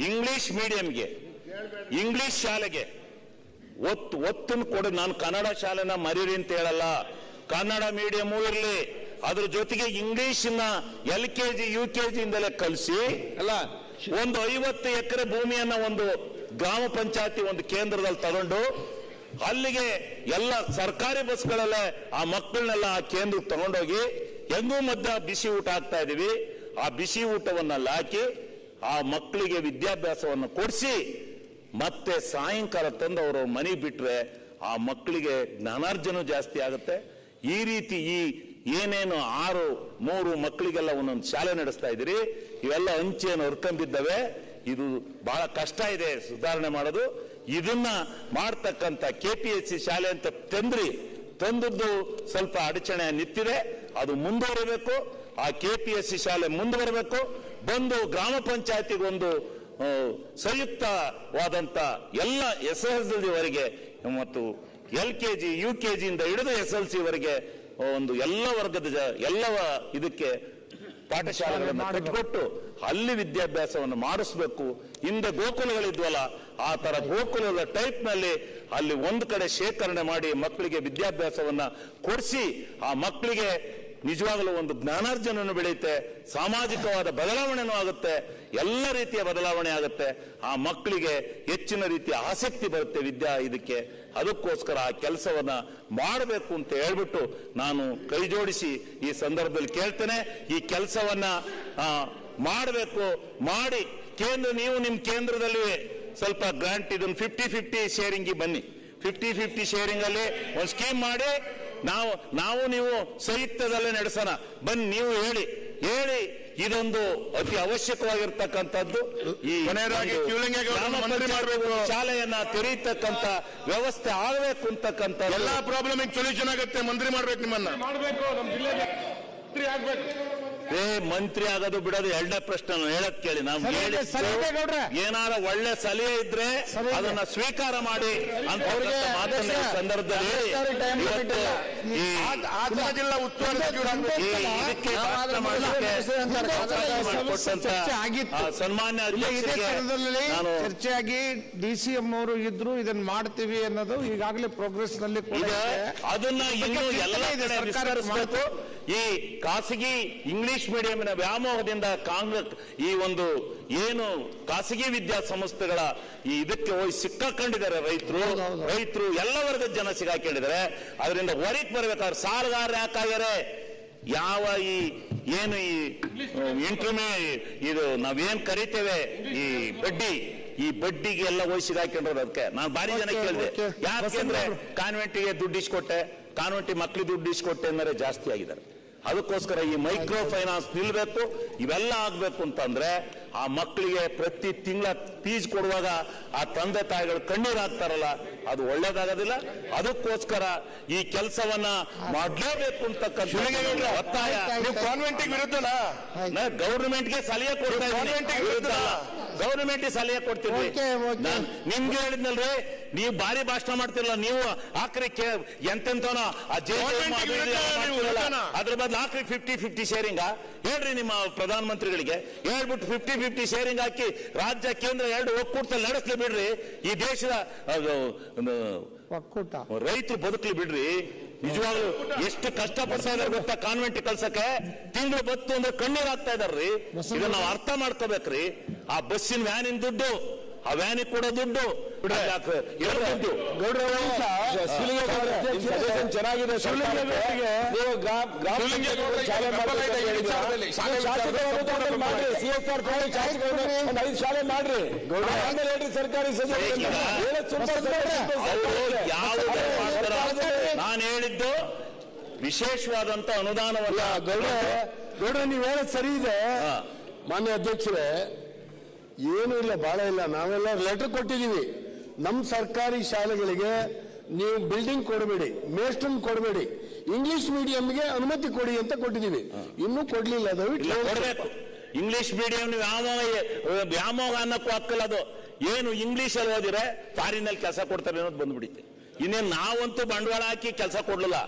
English ಮೀಡಿಯಂಗೆ English ಶಾಲೆಗೆ ಒತ್ತನ್ನು ಕೊಡು. ನಾನು ಕನ್ನಡ ಶಾಲೆನ ಮರೀರಿ ಅಂತ ಹೇಳಲ್ಲ, ಕನ್ನಡ ಮೀಡಿಯಮೂ ಇರಲಿ, ಅದ್ರ ಜೊತೆಗೆ ಇಂಗ್ಲಿಷ್ನ LKG UKG ಇಂದಲೇ ಕಲಿಸಿ ಅಲ್ಲ, ಒಂದು 50 ಎಕರೆ ಭೂಮಿಯನ್ನ ಒಂದು ಗ್ರಾಮ ಪಂಚಾಯತಿ ಒಂದು ಕೇಂದ್ರದಲ್ಲಿ ತಗೊಂಡು ಅಲ್ಲಿಗೆ ಎಲ್ಲ ಸರ್ಕಾರಿ ಬಸ್ಗಳಲ್ಲೇ ಆ ಮಕ್ಕಳನ್ನೆಲ್ಲ ಆ ಕೇಂದ್ರಕ್ಕೆ ತಗೊಂಡೋಗಿ ಹೆಂಗೂ ಮಧ್ಯ ಬಿಸಿ ಊಟ ಹಾಕ್ತಾ ಇದೀವಿ. ಆ ಬಿಸಿ ಊಟವನ್ನೆಲ್ಲ ಹಾಕಿ ಆ ಮಕ್ಕಳಿಗೆ ವಿದ್ಯಾಭ್ಯಾಸವನ್ನು ಕೊಡಿಸಿ ಮತ್ತೆ ಸಾಯಂಕಾಲ ತಂದು ಅವರು ಮನೆಗೆ ಬಿಟ್ರೆ ಆ ಮಕ್ಕಳಿಗೆ ಜ್ಞಾನಾರ್ಜನೆ ಜಾಸ್ತಿ ಆಗುತ್ತೆ. ಈ ರೀತಿ ಈ ಏನೇನು 6-3 ಮಕ್ಕಳಿಗೆಲ್ಲ ಒಂದೊಂದು ಶಾಲೆ ನಡೆಸ್ತಾ ಇದ್ದೀರಿ, ಇವೆಲ್ಲ ಹಂಚೇನು ಹೊರ್ಕೊಂಬಿದ್ದಾವೆ. ಇದು ಬಹಳ ಕಷ್ಟ ಇದೆ ಸುಧಾರಣೆ ಮಾಡೋದು. ಇದನ್ನ ಮಾಡ್ತಕ್ಕಂಥ KPSC ಶಾಲೆ ಅಂತ ತಂದದ್ದು ಸ್ವಲ್ಪ ಅಡಚಣೆ ನಿಂತಿದೆ, ಅದು ಮುಂದುವರಬೇಕು. ಆ KPSC ಶಾಲೆ ಮುಂದುವರಬೇಕು. ಬಂದು ಗ್ರಾಮ ಪಂಚಾಯತಿಗೆ ಒಂದು ಸಂಯುಕ್ತವಾದಂತ ಎಲ್ಲ SSLC ವರೆಗೆ ಮತ್ತು LKG UKG ಇಂದ ಹಿಡಿದು SLC ವರೆಗೆ ಒಂದು ಎಲ್ಲ ವರ್ಗದ ಎಲ್ಲ ಇದಕ್ಕೆ ಪಾಠಶಾಲೆಗಳನ್ನು ಕಟ್ಟಿಕೊಟ್ಟು ಅಲ್ಲಿ ವಿದ್ಯಾಭ್ಯಾಸವನ್ನು ಮಾಡಿಸ್ಬೇಕು. ಹಿಂದೆ ಗೋಕುಲಗಳಿದ್ವಲ್ಲ, ಆ ತರ ಗೋಕುಲದ ಟೈಪ್ ನಲ್ಲಿ ಅಲ್ಲಿ ಒಂದು ಕಡೆ ಶೇಖರಣೆ ಮಾಡಿ ಮಕ್ಕಳಿಗೆ ವಿದ್ಯಾಭ್ಯಾಸವನ್ನ ಕೊಡಿಸಿ ಆ ಮಕ್ಕಳಿಗೆ ನಿಜವಾಗಲೂ ಒಂದು ಜ್ಞಾನಾರ್ಜನೆಯನ್ನು ಬೆಳೆಯುತ್ತೆ, ಸಾಮಾಜಿಕವಾದ ಬದಲಾವಣೆನೂ ಆಗುತ್ತೆ, ಎಲ್ಲ ರೀತಿಯ ಬದಲಾವಣೆ ಆಗುತ್ತೆ. ಆ ಮಕ್ಕಳಿಗೆ ಹೆಚ್ಚಿನ ರೀತಿಯ ಆಸಕ್ತಿ ಬರುತ್ತೆ ಇದಕ್ಕೆ. ಅದಕ್ಕೋಸ್ಕರ ಆ ಕೆಲಸವನ್ನ ಮಾಡಬೇಕು ಅಂತ ಹೇಳ್ಬಿಟ್ಟು ನಾನು ಕೈ ಜೋಡಿಸಿ ಈ ಸಂದರ್ಭದಲ್ಲಿ ಕೇಳ್ತೇನೆ. ಈ ಕೆಲಸವನ್ನ ಮಾಡಬೇಕು, ಮಾಡಿ ನೀವು ನಿಮ್ಮ ಕೇಂದ್ರದಲ್ಲಿ ಸ್ವಲ್ಪ ಗ್ರಾಂಟ್ ಇದನ್ನು 50-50 ಶೇರಿಂಗ್ ಬನ್ನಿ. 50-50 ಶೇರಿಂಗ್ ಅಲ್ಲಿ ಒಂದು ಸ್ಕೀಮ್ ಮಾಡಿ ನಾವು ನೀವು ಸಂಯುಕ್ತದಲ್ಲೇ ನಡೆಸೋಣ ಬನ್ನಿ. ನೀವು ಹೇಳಿ ಇದೊಂದು ಅತಿ ಅವಶ್ಯಕವಾಗಿರ್ತಕ್ಕಂಥದ್ದು. ಈ ಶಾಲೆಯನ್ನ ತೆರೆಯತಕ್ಕಂತ ವ್ಯವಸ್ಥೆ ಆಗಬೇಕು ಅಂತಕ್ಕಂಥ ಎಲ್ಲಾ ಪ್ರಾಬ್ಲಮ್ ಸೊಲ್ಯೂಷನ್ ಆಗುತ್ತೆ. ಮಂತ್ರಿ ಮಾಡ್ಬೇಕು, ನಿಮ್ಮನ್ನ ಮಾಡಬೇಕು, ನಮ್ಮ ಜಿಲ್ಲೆಗೆ ಮಂತ್ರಿ ಆಗೋದು ಬಿಡೋದು ಎರಡನೇ ಪ್ರಶ್ನೆ. ಹೇಳದ್ ಕೇಳಿ, ನಾವು ಏನಾರ ಒಳ್ಳೆ ಸಲಹೆ ಇದ್ರೆ ಅದನ್ನ ಸ್ವೀಕಾರ ಮಾಡಿ ಅಂತ ಮಾತನ್ನ ಸಂದರ್ಭದಲ್ಲಿ ಸನ್ಮಾನ್ಯ ಚರ್ಚೆ ಆಗಿ DCM ಅವರು ಇದ್ರು ಇದನ್ನ ಮಾಡ್ತೀವಿ ಅನ್ನೋದು ಈಗಾಗಲೇ ಪ್ರೋಗ್ರೆಸ್ ನಲ್ಲಿ ಅದನ್ನ ಇನ್ನೂ ಎಲ್ಲ ವಿಸ್ತರಿಸಬೇಕು. ಈ ಖಾಸಗಿ ಇಂಗ್ಲಿಷ್ ಮೀಡಿಯಂನ ವ್ಯಾಮೋಹದಿಂದ ಕಾಂಗ್ರೆಸ್ ಈ ಒಂದು ಏನು ಖಾಸಗಿ ವಿದ್ಯಾಸಂಸ್ಥೆಗಳ ಈ ಇದಕ್ಕೆ ಹೋಗಿ ಸಿಕ್ಕಾಕೊಂಡಿದ್ದಾರೆ ರೈತರು ಎಲ್ಲ ವರ್ಗದ ಜನ ಸಿಕ್ಕಾಕೊಂಡಿದ್ದಾರೆ. ಅದರಿಂದ ಹೊರಗೆ ಬರ್ಬೇಕಾದ್ರೆ ಸಾಲಗಾರ ಯಾಕಾಗ್ಯಾರೆ, ಯಾವ ಏನು ಈ ಇದು ನಾವೇನ್ ಕರಿತೇವೆ ಈ ಬಡ್ಡಿಗೆ ಎಲ್ಲ ಹೋಗಿ ಸಿಗಾಕೊಂಡಿರೋದು. ಅದಕ್ಕೆ ನಾನು ಭಾರಿ ಜನ ಕೇಳಿದೆ, ಯಾಕೆಂದ್ರೆ ಕಾನ್ವೆಂಟಿಗೆ ದುಡ್ಡು ಇಸ್ಕೊಟ್ಟೆ, ಕಾನ್ವೆಂಟಿ ಮಕ್ಳಿಗೆ ದುಡ್ಡು ಇಸ್ಕೊಟ್ಟೆ ಅಂದರೆ ಜಾಸ್ತಿ ಆಗಿದ್ದಾರೆ. ಅದಕ್ಕೋಸ್ಕರ ಈ ಮೈಕ್ರೋ ಫೈನಾನ್ಸ್ ನಿಲ್ಬೇಕು. ಇವೆಲ್ಲ ಆಗ್ಬೇಕು ಅಂತಂದ್ರೆ ಆ ಮಕ್ಕಳಿಗೆ ಪ್ರತಿ ತಿಂಗಳ ಫೀಸ್ ಕೊಡುವಾಗ ಆ ತಂದೆ ತಾಯಿಗಳು ಕಣ್ಣೀರು ಹಾಕ್ತಾರಲ್ಲ, ಅದು ಒಳ್ಳೇದಾಗೋದಿಲ್ಲ. ಅದಕ್ಕೋಸ್ಕರ ಈ ಕೆಲಸವನ್ನ ಮಾಡಲೇಬೇಕು ಅಂತಕ್ಕಂಥ ಒತ್ತಾಯ. ಕಾನ್ವೆಂಟಿಗೆ ವಿರುದ್ಧನಾ? ಗೌರ್ಮೆಂಟ್ಗೆ ಸಲಹೆ ಕೊಡ್ತಾ ಇದ್ದೀನಿ, ಗೌರ್ಮೆಂಟ್ಗೆ ಸಲಹೆ ಕೊಡ್ತೀವಿ. ನಿಮ್ಗೆ ಹೇಳಿದ್ನಲ್ರಿ, ನೀವು ಭಾರಿ ಭಾಷಣ ಮಾಡ್ತಿರಲ್ಲ, ನೀವು ಆಕ್ರಿ ಎಂತೆಂತನೋ ಅದ್ರ ಬದಲು ಆಕ್ರಿ 50-50 ಶೇರಿಂಗ್ ಹೇಳ್ರಿ ನಿಮ್ಮ ಪ್ರಧಾನ ಮಂತ್ರಿಗಳಿಗೆ. ಹೇಳ್ಬಿಟ್ಟು 50-50 ಶೇರಿಂಗ್ ಹಾಕಿ ರಾಜ್ಯ ಕೇಂದ್ರ ಎರಡು ಒಕ್ಕೂಟದಲ್ಲಿ ನಡೆಸಲಿ ಬಿಡ್ರಿ. ಈ ದೇಶದ ರೈತರು ಬದುಕಲಿ ಬಿಡ್ರಿ. ನಿಜವಾಗ್ಲೂ ಎಷ್ಟು ಕಷ್ಟ ಪಡ್ತಾ ಇದಾರೆ ಗೊತ್ತಾ ಕಾನ್ವೆಂಟ್ ಕಲ್ಸಕ್ಕೆ. ತಿಂಗಳು ಬತ್ತು ಅಂದ್ರೆ ಕಣ್ಣೀರ್ ಹಾಕ್ತಾ ಇದಾರ್ರಿ. ಇದನ್ನ ನಾವು ಅರ್ಥ ಮಾಡ್ಕೋಬೇಕ್ರಿ. ಆ ಬಸ್ಸಿನ ವ್ಯಾನಿನ ದುಡ್ಡು, ಆ ವ್ಯಾನಿಗೆ ಕೊಡೋ ದುಡ್ಡು ಚೆನ್ನಾಗಿದೆ. ಶಾಲೆ ಮಾಡ್ರಿ, ಆಮೇಲೆ ಹೇಳ್ರಿ ಸರ್ಕಾರಿ ನಾನು ಹೇಳಿದ್ದು ವಿಶೇಷವಾದಂತ ಅನುದಾನವಲ್ಲ. ಗೌಡ್ರೆ ನೀವು ಹೇಳೋದು ಸರಿ ಇದೆ ಮಾನ್ಯ ಅಧ್ಯಕ್ಷರೇ. ಏನೂ ಇಲ್ಲ, ಬಹಳ ಇಲ್ಲ. ನಾವೆಲ್ಲ ಲೆಟರ್ ಕೊಟ್ಟಿದ್ದೀವಿ. ನಮ್ಮ ಸರ್ಕಾರಿ ಶಾಲೆಗಳಿಗೆ ನೀವು ಬಿಲ್ಡಿಂಗ್ ಕೊಡಬೇಡಿ, ಮೇಸ್ಟರ್ನ್ ಕೊಡಬೇಡಿ, ಇಂಗ್ಲಿಷ್ ಮೀಡಿಯಂಗೆ ಅನುಮತಿ ಕೊಡಿ ಅಂತ ಕೊಟ್ಟಿದ್ದೀವಿ. ಇನ್ನೂ ಕೊಡ್ಲಿಲ್ಲ. ಕೊಡಬೇಕು. ಇಂಗ್ಲಿಷ್ ಮೀಡಿಯಂ ವ್ಯಾಮೋಹ ಅನ್ನಕ್ಕೂ ಹಾಕಲ್ಲ. ಅದು ಏನು ಇಂಗ್ಲಿಷ್ ಅಲ್ಲಿ ಓದಿದ್ರೆ ಫಾರಿನ್ ಅಲ್ಲಿ ಕೆಲಸ ಕೊಡ್ತಾರೆ ಅನ್ನೋದು ಬಂದ್ಬಿಡುತ್ತೆ. ಇನ್ನೇನು ನಾವಂತೂ ಬಂಡವಾಳ ಹಾಕಿ ಕೆಲಸ ಕೊಡ್ಲಿಲ್ಲ.